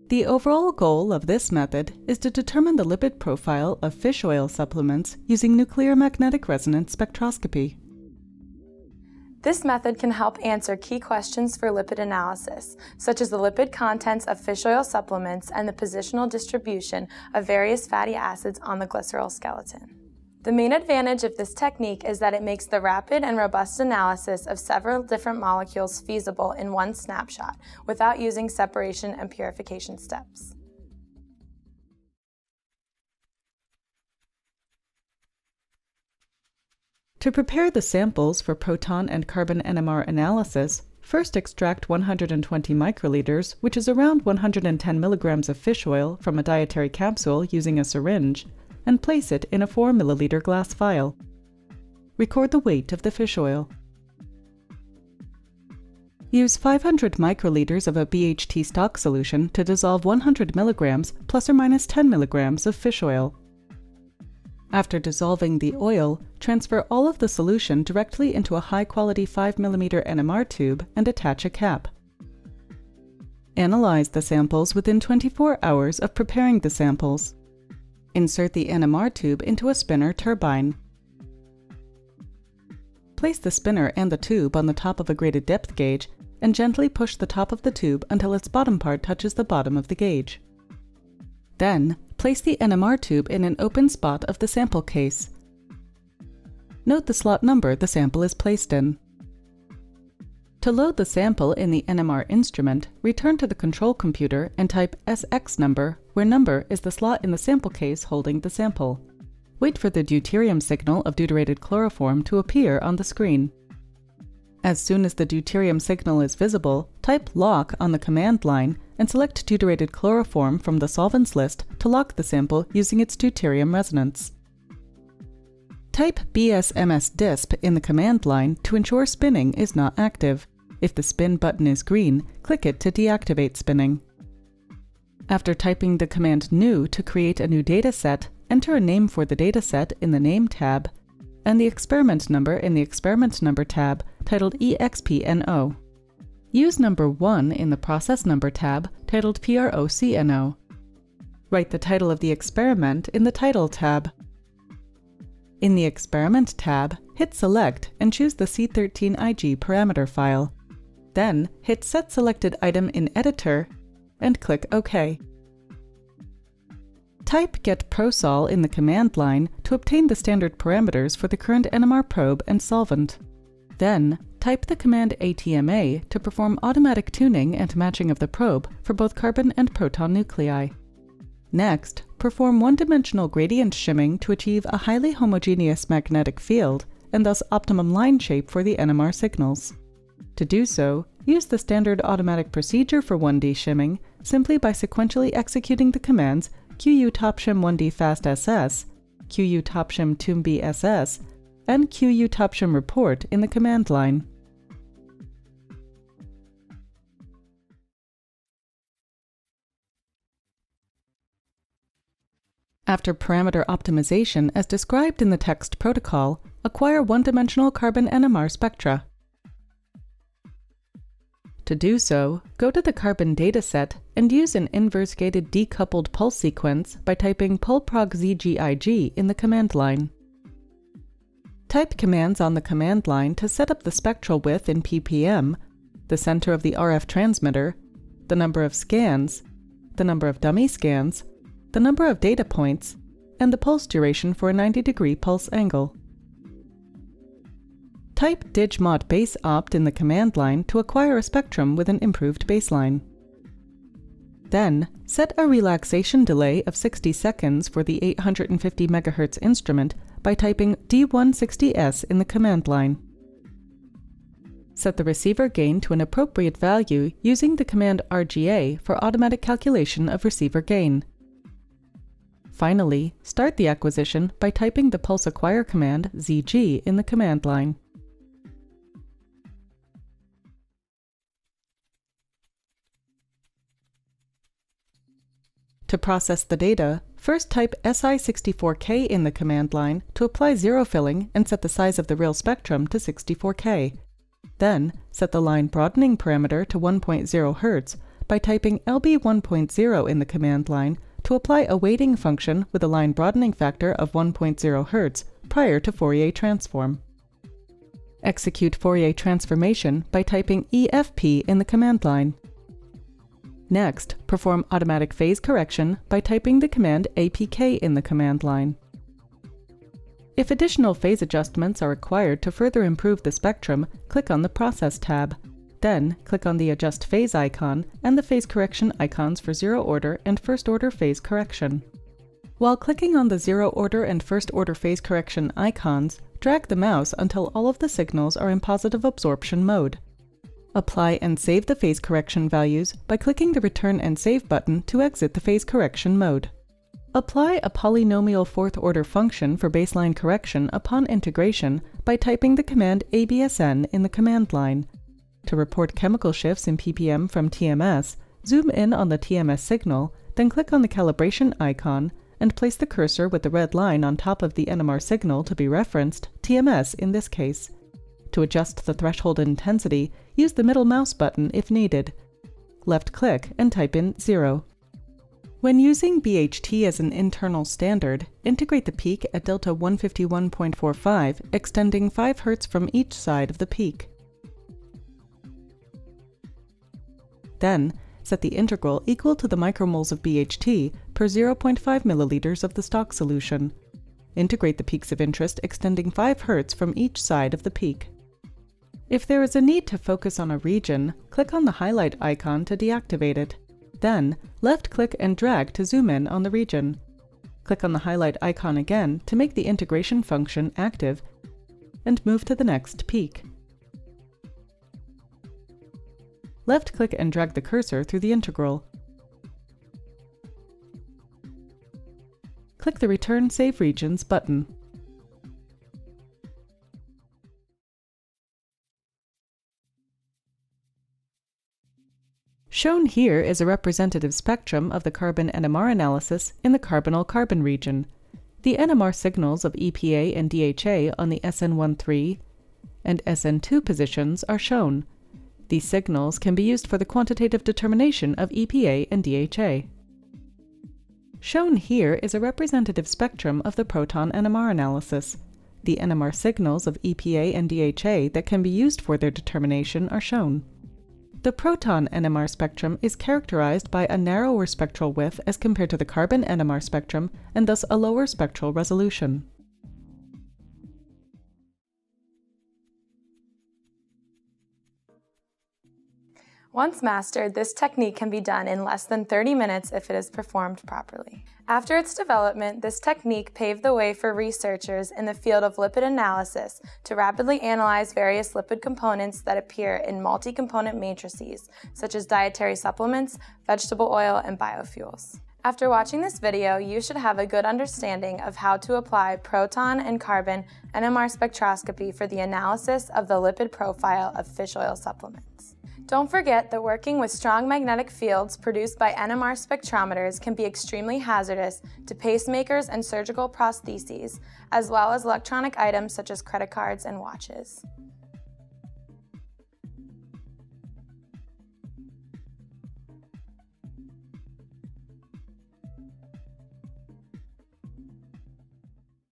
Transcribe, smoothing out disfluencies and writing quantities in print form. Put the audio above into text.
The overall goal of this method is to determine the lipid profile of fish oil supplements using nuclear magnetic resonance spectroscopy. This method can help answer key questions for lipid analysis, such as the lipid contents of fish oil supplements and the positional distribution of various fatty acids on the glycerol skeleton. The main advantage of this technique is that it makes the rapid and robust analysis of several different molecules feasible in one snapshot, without using separation and purification steps. To prepare the samples for proton and carbon NMR analysis, first extract 120 microliters, which is around 110 milligrams of fish oil, from a dietary capsule using a syringe, and place it in a 4 milliliter glass vial. Record the weight of the fish oil. Use 500 microliters of a BHT stock solution to dissolve 100 milligrams plus or minus 10 milligrams of fish oil. After dissolving the oil, transfer all of the solution directly into a high-quality 5 mm NMR tube and attach a cap. Analyze the samples within 24 hours of preparing the samples. Insert the NMR tube into a spinner turbine. Place the spinner and the tube on the top of a graded depth gauge and gently push the top of the tube until its bottom part touches the bottom of the gauge. Then, place the NMR tube in an open spot of the sample case. Note the slot number the sample is placed in. To load the sample in the NMR instrument, return to the control computer and type SX number, where number is the slot in the sample case holding the sample. Wait for the deuterium signal of deuterated chloroform to appear on the screen. As soon as the deuterium signal is visible, type lock on the command line and select deuterated chloroform from the solvents list to lock the sample using its deuterium resonance. Type BSMS-DISP in the command line to ensure spinning is not active. If the spin button is green, click it to deactivate spinning. After typing the command new to create a new dataset, enter a name for the dataset in the Name tab and the experiment number in the Experiment Number tab titled EXPNO. Use number 1 in the Process Number tab titled PROCNO. Write the title of the experiment in the Title tab. In the Experiment tab, hit Select and choose the C13IG parameter file. Then, hit Set Selected Item in Editor and click OK. Type Get Prosol in the command line to obtain the standard parameters for the current NMR probe and solvent. Then, type the command ATMA to perform automatic tuning and matching of the probe for both carbon and proton nuclei. Next, perform one-dimensional gradient shimming to achieve a highly homogeneous magnetic field and thus optimum line shape for the NMR signals. To do so, use the standard automatic procedure for 1D shimming simply by sequentially executing the commands QU TopShim 1D Fast SS, QU TopShim ToomB SS, and QU TopShim Report in the command line. After parameter optimization as described in the text protocol, acquire one-dimensional carbon NMR spectra. To do so, go to the carbon dataset and use an inverse-gated decoupled pulse sequence by typing pulprog-zgig in the command line. Type commands on the command line to set up the spectral width in ppm, the center of the RF transmitter, the number of scans, the number of dummy scans, the number of data points, and the pulse duration for a 90-degree pulse angle. Type digmod base opt in the command line to acquire a spectrum with an improved baseline. Then, set a relaxation delay of 60 seconds for the 850 MHz instrument by typing D160S in the command line. Set the receiver gain to an appropriate value using the command RGA for automatic calculation of receiver gain. Finally, start the acquisition by typing the pulse acquire command ZG in the command line. To process the data, first type SI64K in the command line to apply zero filling and set the size of the real spectrum to 64K. Then, set the line broadening parameter to 1.0 Hz by typing LB 1.0 in the command line to apply a weighting function with a line broadening factor of 1.0 Hz prior to Fourier transform. Execute Fourier transformation by typing EFP in the command line. Next, perform automatic phase correction by typing the command APK in the command line. If additional phase adjustments are required to further improve the spectrum, click on the Process tab. Then, click on the Adjust Phase icon and the phase correction icons for zero order and first order phase correction. While clicking on the zero order and first order phase correction icons, drag the mouse until all of the signals are in positive absorption mode. Apply and save the phase correction values by clicking the Return and Save button to exit the phase correction mode. Apply a polynomial fourth order function for baseline correction upon integration by typing the command ABSN in the command line. To report chemical shifts in ppm from TMS, zoom in on the TMS signal, then click on the calibration icon and place the cursor with the red line on top of the NMR signal to be referenced, TMS in this case. To adjust the threshold intensity, use the middle mouse button if needed. Left-click and type in 0. When using BHT as an internal standard, integrate the peak at delta 151.45, extending 5 Hz from each side of the peak. Then, set the integral equal to the micromoles of BHT per 0.5 milliliters of the stock solution. Integrate the peaks of interest extending 5 Hz from each side of the peak. If there is a need to focus on a region, click on the highlight icon to deactivate it. Then, left-click and drag to zoom in on the region. Click on the highlight icon again to make the integration function active and move to the next peak. Left-click and drag the cursor through the integral. Click the Return Save Regions button. Shown here is a representative spectrum of the carbon NMR analysis in the carbonyl-carbon region. The NMR signals of EPA and DHA on the SN13 and SN2 positions are shown. These signals can be used for the quantitative determination of EPA and DHA. Shown here is a representative spectrum of the proton NMR analysis. The NMR signals of EPA and DHA that can be used for their determination are shown. The proton NMR spectrum is characterized by a narrower spectral width as compared to the carbon NMR spectrum and thus a lower spectral resolution. Once mastered, this technique can be done in less than 30 minutes if it is performed properly. After its development, this technique paved the way for researchers in the field of lipid analysis to rapidly analyze various lipid components that appear in multi-component matrices, such as dietary supplements, vegetable oil, and biofuels. After watching this video, you should have a good understanding of how to apply proton and carbon NMR spectroscopy for the analysis of the lipid profile of fish oil supplements. Don't forget that working with strong magnetic fields produced by NMR spectrometers can be extremely hazardous to pacemakers and surgical prostheses, as well as electronic items such as credit cards and watches.